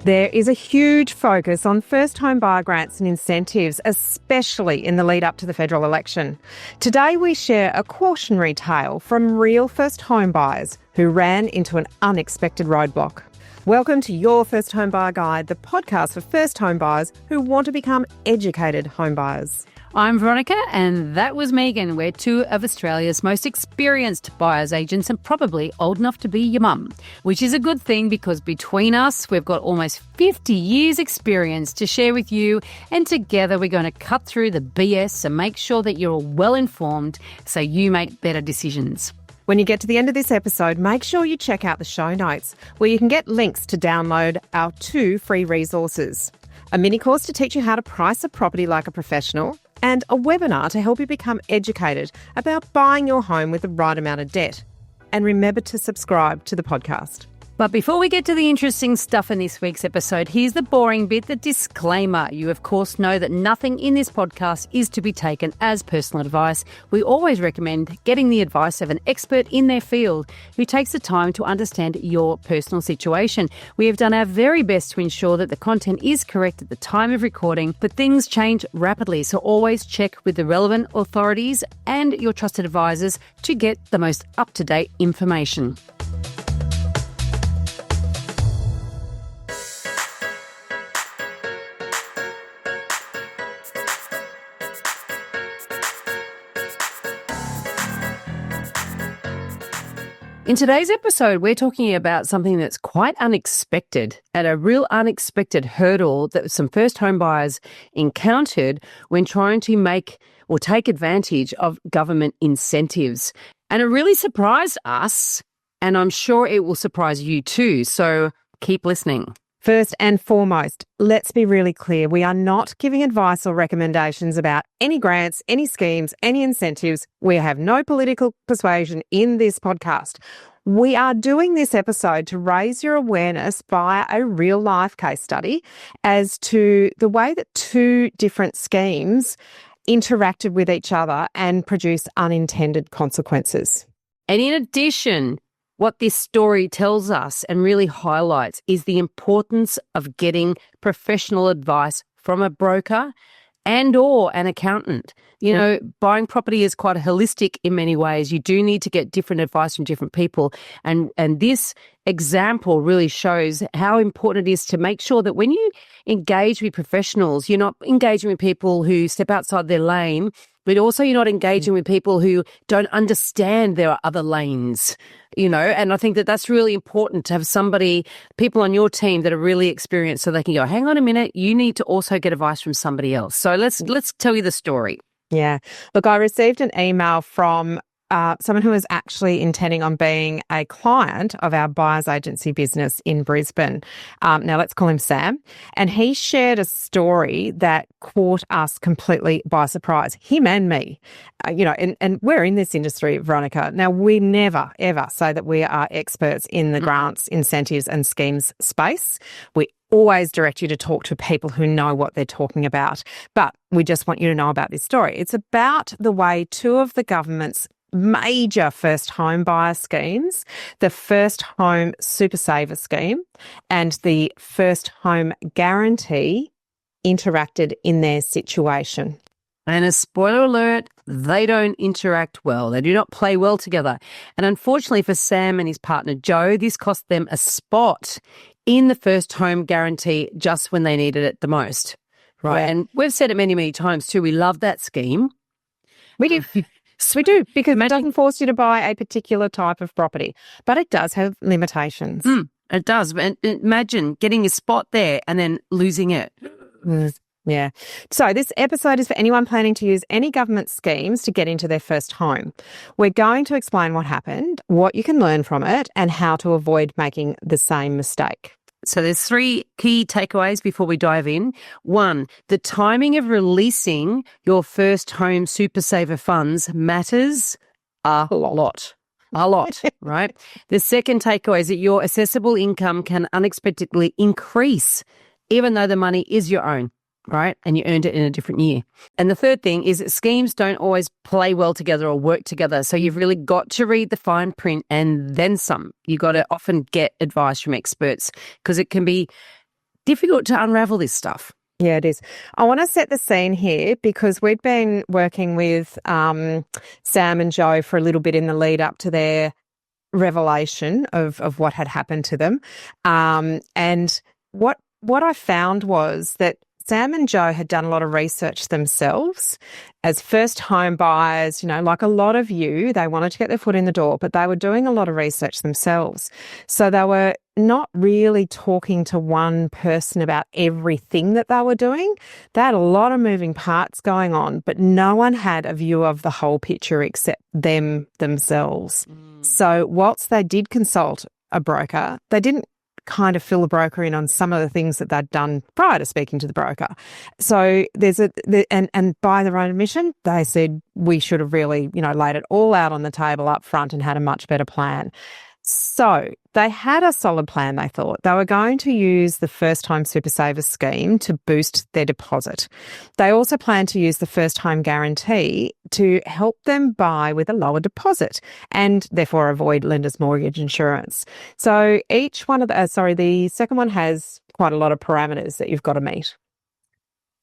There is a huge focus on first home buyer grants and incentives, especially in the lead up to the federal election. Today we share a cautionary tale from real first home buyers who ran into an unexpected roadblock. Welcome to Your First Home Buyer Guide, the podcast for first home buyers who want to become educated home buyers. I'm Veronica, and that was Megan. We're two of Australia's most experienced buyer's agents and probably old enough to be your mum, which is a good thing because between us, we've got almost 50 years experience to share with you, and together we're going to cut through the BS and make sure that you're well informed so you make better decisions. When you get to the end of this episode, make sure you check out the show notes where you can get links to download our 2 free resources. A mini course to teach you how to price a property like a professional, and a webinar to help you become educated about buying your home with the right amount of debt. And remember to subscribe to the podcast. But before we get to the interesting stuff in this week's episode, here's the boring bit, the disclaimer. You, of course, know that nothing in this podcast is to be taken as personal advice. We always recommend getting the advice of an expert in their field who takes the time to understand your personal situation. We have done our very best to ensure that the content is correct at the time of recording, but things change rapidly, so always check with the relevant authorities and your trusted advisors to get the most up-to-date information. In today's episode, we're talking about something that's quite unexpected and a real unexpected hurdle that some first home buyers encountered when trying to make or take advantage of government incentives. And it really surprised us, and I'm sure it will surprise you too. So keep listening. First and foremost, let's be really clear. We are not giving advice or recommendations about any grants, any schemes, any incentives. We have no political persuasion in this podcast. We are doing this episode to raise your awareness via a real life case study as to the way that 2 different schemes interacted with each other and produced unintended consequences. And in addition, what this story tells us and really highlights is the importance of getting professional advice from a broker and or an accountant. You know, buying property is quite holistic in many ways. You do need to get different advice from different people. And this example really shows how important it is to make sure that when you engage with professionals, you're not engaging with people who step outside their lane, but also you're not engaging with people who don't understand there are other lanes, you know, and I think that that's really important to have people on your team that are really experienced so they can go, hang on a minute, you need to also get advice from somebody else. So let's tell you the story. Yeah. Look, I received an email from someone who was actually intending on being a client of our buyer's agency business in Brisbane. Now, let's call him Sam. And he shared a story that caught us completely by surprise, him and me. And we're in this industry, Veronica. Now, we never, ever say that we are experts in the grants, incentives and schemes space. We always direct you to talk to people who know what they're talking about. But we just want you to know about this story. It's about the way 2 of the government's major first home buyer schemes, the First Home Super Saver scheme and the First Home Guarantee, interacted in their situation. And a spoiler alert, they don't interact well. They do not play well together. And unfortunately for Sam and his partner Joe, this cost them a spot in the First Home Guarantee just when they needed it the most. Right. Yeah. And we've said it many, many times too. We love that scheme. We do. We do, because it doesn't force you to buy a particular type of property, but it does have limitations. It does. And imagine getting a spot there and then losing it. Yeah. So this episode is for anyone planning to use any government schemes to get into their first home. We're going to explain what happened, what you can learn from it, and how to avoid making the same mistake. So there's 3 key takeaways before we dive in. 1, the timing of releasing your First Home Super Saver funds matters a lot, right? The second takeaway is that your assessable income can unexpectedly increase, even though the money is your own. right? And you earned it in a different year. And the third thing is that schemes don't always play well together or work together. So you've really got to read the fine print and then some. You've got to often get advice from experts because it can be difficult to unravel this stuff. Yeah, it is. I want to set the scene here because we'd been working with Sam and Joe for a little bit in the lead up to their revelation of what had happened to them. And what I found was that Sam and Joe had done a lot of research themselves as first home buyers, like a lot of you, they wanted to get their foot in the door, but they were doing a lot of research themselves. So they were not really talking to one person about everything that they were doing. They had a lot of moving parts going on, but no one had a view of the whole picture except themselves. So whilst they did consult a broker, they didn't kind of fill the broker in on some of the things that they'd done prior to speaking to the broker. So and by their own admission, they said we should have really, laid it all out on the table up front and had a much better plan. So they had a solid plan, they thought. They were going to use the First Home Super Saver scheme to boost their deposit. They also planned to use the First Home Guarantee to help them buy with a lower deposit and therefore avoid lender's mortgage insurance. So each one of the second one has quite a lot of parameters that you've got to meet.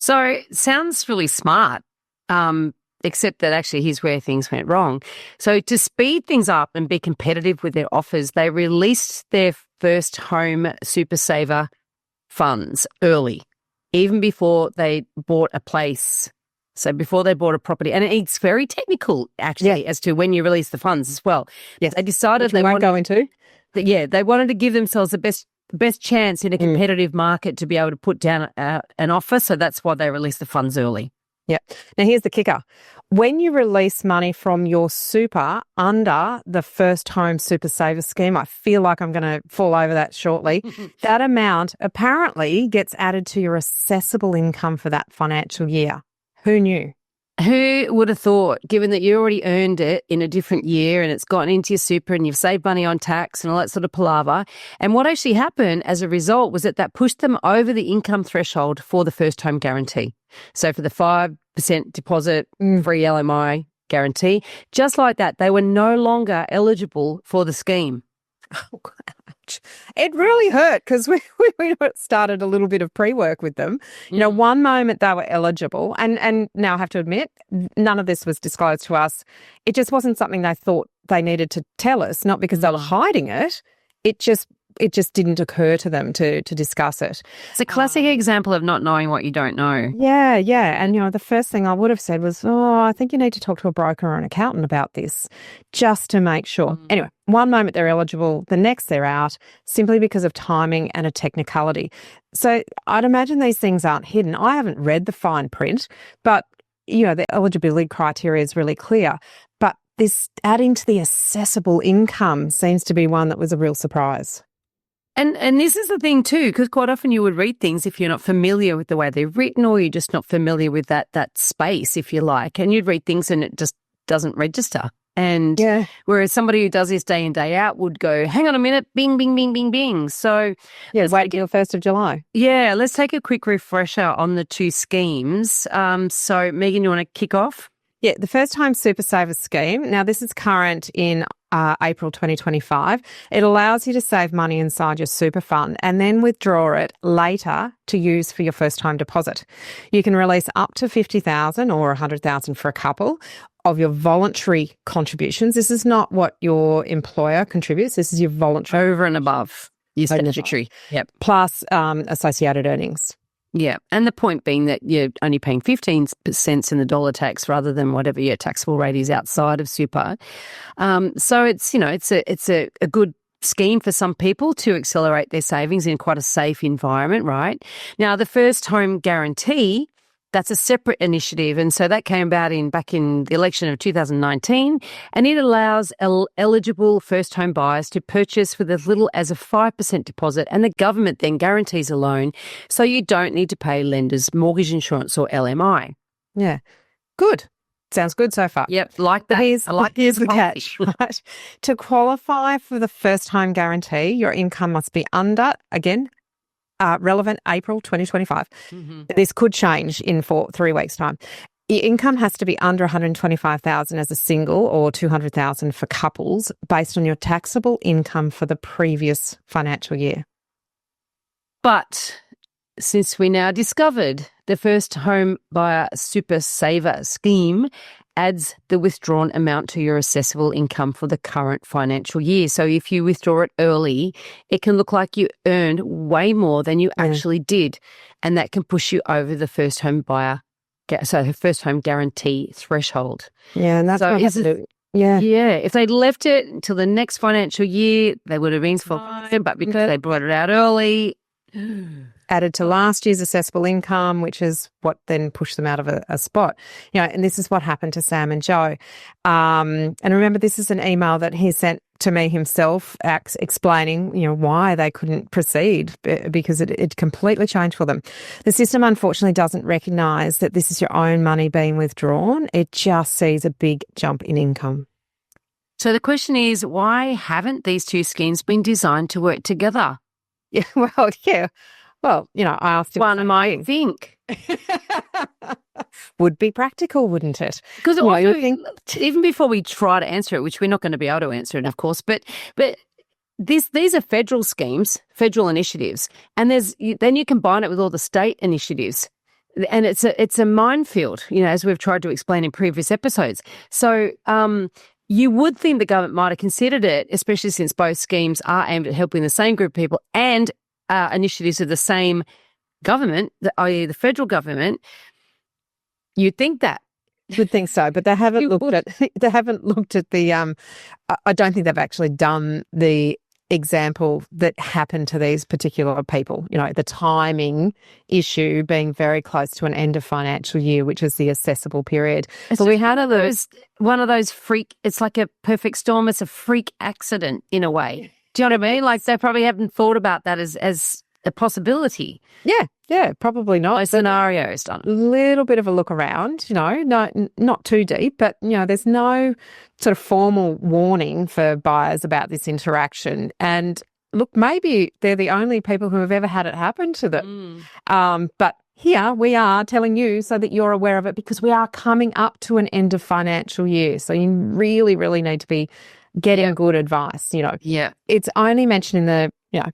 So sounds really smart. Except that actually here's where things went wrong. So to speed things up and be competitive with their offers, they released their First Home Super Saver funds early, even before they bought a place. So before they bought a property. And it's very technical, actually, as to when you release the funds as well. Yes. They decided they won't go into. They wanted to give themselves the best chance in a competitive market to be able to put down an offer. So that's why they released the funds early. Yeah. Now, here's the kicker. When you release money from your super under the First Home Super Saver scheme, I feel like I'm going to fall over that shortly, that amount apparently gets added to your assessable income for that financial year. Who knew? Who would have thought, given that you already earned it in a different year and it's gotten into your super and you've saved money on tax and all that sort of palaver. And what actually happened as a result was that pushed them over the income threshold for the First Home Guarantee. So for the 5% deposit, free LMI guarantee, just like that, they were no longer eligible for the scheme. Oh, ouch. It really hurt because we started a little bit of pre-work with them. One moment they were eligible, and now I have to admit, none of this was disclosed to us. It just wasn't something they thought they needed to tell us, not because they were hiding it. It just didn't occur to them to discuss it. It's a classic example of not knowing what you don't know. Yeah. And, the first thing I would have said was, I think you need to talk to a broker or an accountant about this just to make sure. Anyway, one moment they're eligible, the next they're out, simply because of timing and a technicality. So I'd imagine these things aren't hidden. I haven't read the fine print, but, the eligibility criteria is really clear. But this adding to the assessable income seems to be one that was a real surprise. And this is the thing too, because quite often you would read things if you're not familiar with the way they're written or you're just not familiar with that space, if you like, and you'd read things and it just doesn't register. And whereas somebody who does this day in, day out would go, hang on a minute, bing, bing, bing, bing, bing. So wait till 1st of July. Yeah, let's take a quick refresher on the two schemes. So Megan, you want to kick off? Yeah, the First Home Super Saver scheme. Now, this is current in April 2025. It allows you to save money inside your super fund and then withdraw it later to use for your first home deposit. You can release up to $50,000 or $100,000 for a couple of your voluntary contributions. This is not what your employer contributes. This is your voluntary. Over and above your statutory. Yep. Plus associated earnings. Yeah, and the point being that you're only paying 15 cents in the dollar tax rather than whatever your taxable rate is outside of super. So it's a good scheme for some people to accelerate their savings in quite a safe environment, right? Now, the First Home Guarantee, that's a separate initiative, and so that came about back in the election of 2019, and it allows eligible first home buyers to purchase with as little as a 5% deposit, and the government then guarantees a loan, so you don't need to pay lenders mortgage insurance or LMI. Yeah, good. Sounds good so far. Yep, like that. Here's the catch, right? To qualify for the First Home Guarantee, your income must be under, again, relevant April 2025. This could change in 3 weeks' time. Your income has to be under $125,000 as a single or $200,000 for couples based on your taxable income for the previous financial year. But since we now discovered the first home buyer super saver scheme adds the withdrawn amount to your assessable income for the current financial year. So if you withdraw it early, it can look like you earned way more than you actually did. And that can push you over the first home buyer, so the first home guarantee threshold. Yeah, and that's so what happened. Yeah. If they'd left it until the next financial year, they would have been fine, but because they brought it out early, added to last year's assessable income, which is what then pushed them out of a spot. And this is what happened to Sam and Joe. And remember, this is an email that he sent to me himself explaining, why they couldn't proceed because it completely changed for them. The system, unfortunately, doesn't recognise that this is your own money being withdrawn. It just sees a big jump in income. So the question is, why haven't these two schemes been designed to work together? Yeah, well, yeah. Well, I asked him. One might think. Would be practical, wouldn't it? Because even before we try to answer it, which we're not going to be able to answer it, of course, but these are federal schemes, federal initiatives, and then you combine it with all the state initiatives, and it's a minefield, as we've tried to explain in previous episodes. So you would think the government might have considered it, especially since both schemes are aimed at helping the same group of people and initiatives of the same government, i.e. the federal government. You'd think that. Would think so, but they haven't looked at the I don't think they've actually done the example that happened to these particular people. The timing issue being very close to an end of financial year, which is the assessable period. So we had one of those freak. It's like a perfect storm. It's a freak accident in a way. Do you know what I mean? Like they probably haven't thought about that as a possibility. Yeah, probably not. Those scenarios done. A little bit of a look around, not too deep, but, there's no sort of formal warning for buyers about this interaction. And look, maybe they're the only people who have ever had it happen to them. But here we are telling you so that you're aware of it, because we are coming up to an end of financial year. So you really, really need to be getting good advice. It's only mentioned in the,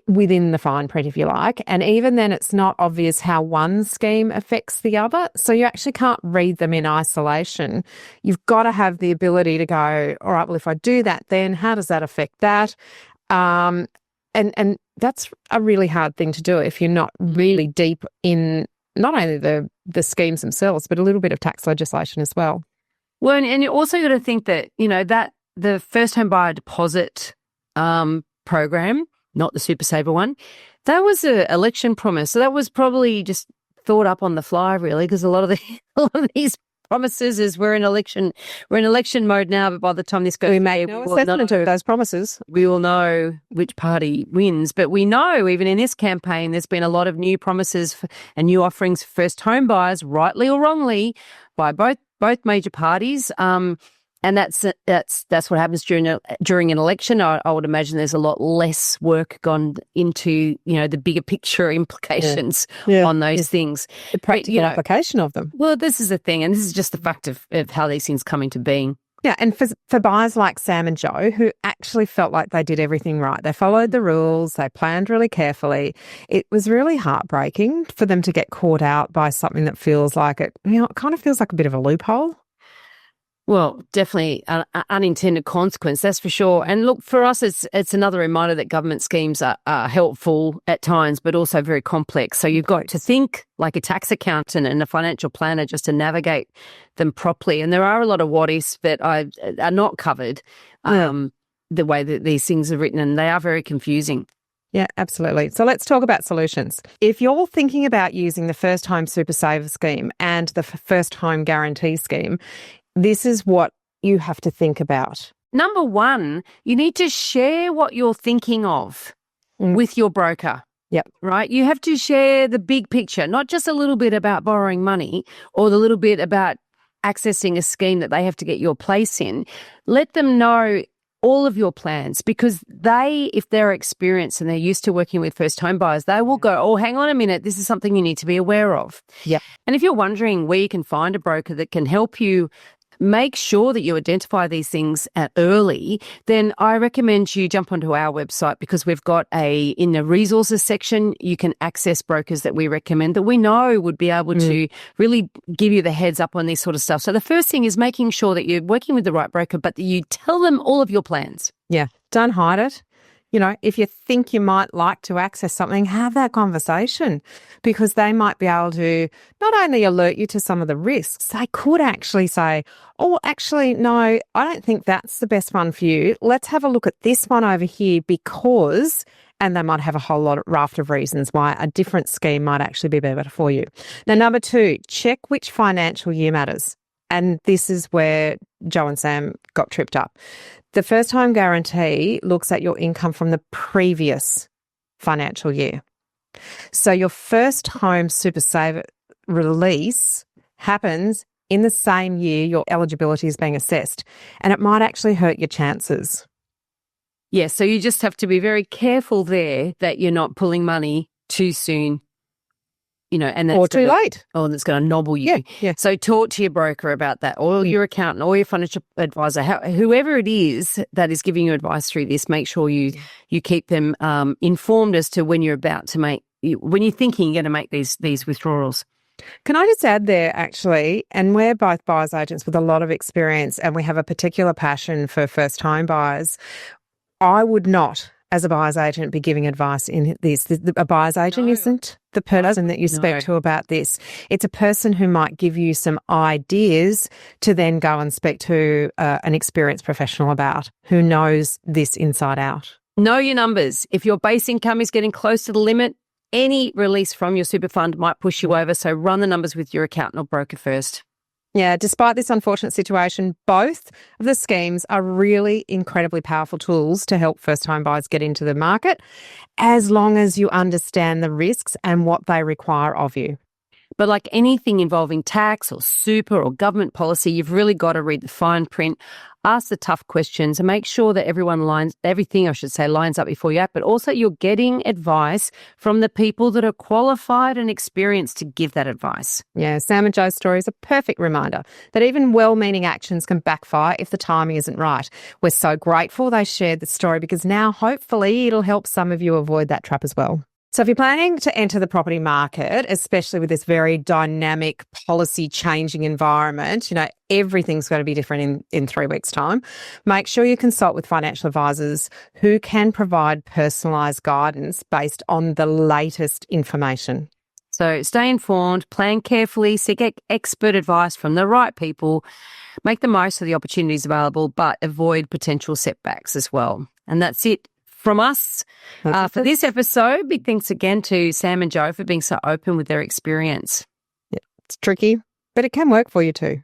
within the fine print, if you like. And even then, it's not obvious how one scheme affects the other. So you actually can't read them in isolation. You've got to have the ability to go, all right, well, if I do that, then how does that affect that? And that's a really hard thing to do if you're not really deep in not only the schemes themselves, but a little bit of tax legislation as well. Well, and you also got to think that, that the first home buyer deposit program, not the Super Saver one, that was an election promise. So that was probably just thought up on the fly, really, because a lot of these promises is we're in election mode now, but by the time this goes, we make no assessment of those promises. We will know which party wins. But we know even in this campaign, there's been a lot of new promises and new offerings for first home buyers, rightly or wrongly, by both major parties. And that's what happens during an election. I would imagine there's a lot less work gone into the bigger picture implications on those things. The practical application of them. Well, this is the thing, and this is just the fact of how these things come into being. Yeah, and for buyers like Sam and Joe, who actually felt like they did everything right, they followed the rules, they planned really carefully. It was really heartbreaking for them to get caught out by something that feels like it kind of feels like a bit of a loophole. Well, definitely an unintended consequence, that's for sure. And look, for us, it's another reminder that government schemes are helpful at times, but also very complex. So you've got to think like a tax accountant and a financial planner just to navigate them properly. And there are a lot of what-ifs that are not covered the way that these things are written, and they are very confusing. Yeah, absolutely. So let's talk about solutions. If you're thinking about using the First Home Super Saver scheme and the First Home Guarantee scheme, this is what you have to think about. Number one, you need to share what you're thinking of with your broker. Yep. Right? You have to share the big picture, not just a little bit about borrowing money or the little bit about accessing a scheme that they have to get your place in. Let them know all of your plans, because if they're experienced and they're used to working with first home buyers, they will go, oh, hang on a minute, this is something you need to be aware of. Yep. And if you're wondering where you can find a broker that can help you make sure that you identify these things early, then I recommend you jump onto our website, because we've got in the resources section, you can access brokers that we recommend that we know would be able to really give you the heads up on this sort of stuff. So the first thing is making sure that you're working with the right broker, but that you tell them all of your plans. Yeah, don't hide it. You know, if you think you might like to access something, have that conversation, because they might be able to not only alert you to some of the risks, they could actually say, oh, actually, no, I don't think that's the best one for you. Let's have a look at this one over here because, and they might have a whole raft of reasons why a different scheme might actually be better for you. Now, number 2, check which financial year matters. And this is where Joe and Sam got tripped up. The first home guarantee looks at your income from the previous financial year. So your first home super saver release happens in the same year your eligibility is being assessed, and it might actually hurt your chances. Yeah, so you just have to be very careful there that you're not pulling money too soon. You know, and or too late. Oh, and it's going to nobble you. Yeah. So talk to your broker about that, or your accountant, or your financial advisor, whoever it is that is giving you advice through this. Make sure you keep them informed as to when you're about to when you're thinking you're going to make these withdrawals. Can I just add there, actually, and we're both buyers agents with a lot of experience, and we have a particular passion for first home buyers. I would not, as a buyer's agent, be giving advice in this. A buyer's agent isn't the person that you speak to about this. It's a person who might give you some ideas to then go and speak to an experienced professional about, who knows this inside out. Know your numbers. If your base income is getting close to the limit, any release from your super fund might push you over. So run the numbers with your accountant or broker first. Yeah, despite this unfortunate situation, both of the schemes are really incredibly powerful tools to help first-time buyers get into the market, as long as you understand the risks and what they require of you. But like anything involving tax or super or government policy, you've really got to read the fine print, ask the tough questions, and make sure that everything lines up before you act, but also you're getting advice from the people that are qualified and experienced to give that advice. Yeah, Sam and Joe's story is a perfect reminder that even well-meaning actions can backfire if the timing isn't right. We're so grateful they shared the story, because now hopefully it'll help some of you avoid that trap as well. So if you're planning to enter the property market, especially with this very dynamic, policy-changing environment, you know, everything's going to be different in 3 weeks' time, make sure you consult with financial advisors who can provide personalised guidance based on the latest information. So stay informed, plan carefully, seek expert advice from the right people, make the most of the opportunities available, but avoid potential setbacks as well. And that's it from us for this episode. Big thanks again to Sam and Joe for being so open with their experience. Yeah, it's tricky, but it can work for you too.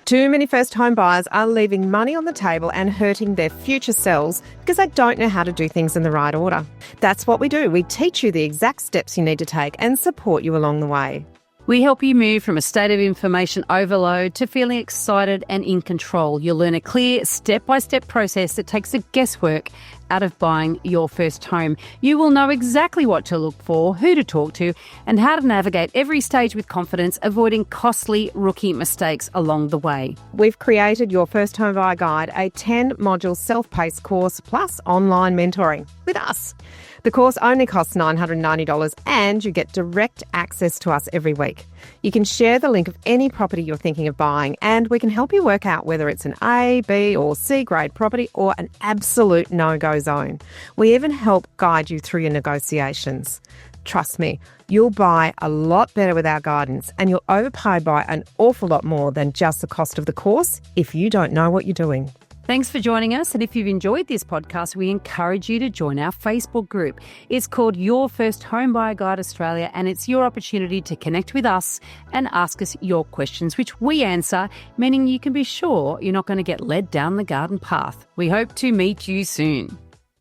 Too many first home buyers are leaving money on the table and hurting their future selves because they don't know how to do things in the right order. That's what we do. We teach you the exact steps you need to take and support you along the way. We help you move from a state of information overload to feeling excited and in control. You'll learn a clear step-by-step process that takes the guesswork out of buying your first home. You will know exactly what to look for, who to talk to, and how to navigate every stage with confidence, avoiding costly rookie mistakes along the way. We've created your First Home Buyer Guide, a 10-module self-paced course plus online mentoring with us. The course only costs $990 and you get direct access to us every week. You can share the link of any property you're thinking of buying and we can help you work out whether it's an A, B or C grade property or an absolute no-go zone. We even help guide you through your negotiations. Trust me, you'll buy a lot better with our guidance and you'll overpay by an awful lot more than just the cost of the course if you don't know what you're doing. Thanks for joining us. And if you've enjoyed this podcast, we encourage you to join our Facebook group. It's called Your First Home Buyer Guide Australia, and it's your opportunity to connect with us and ask us your questions, which we answer, meaning you can be sure you're not going to get led down the garden path. We hope to meet you soon.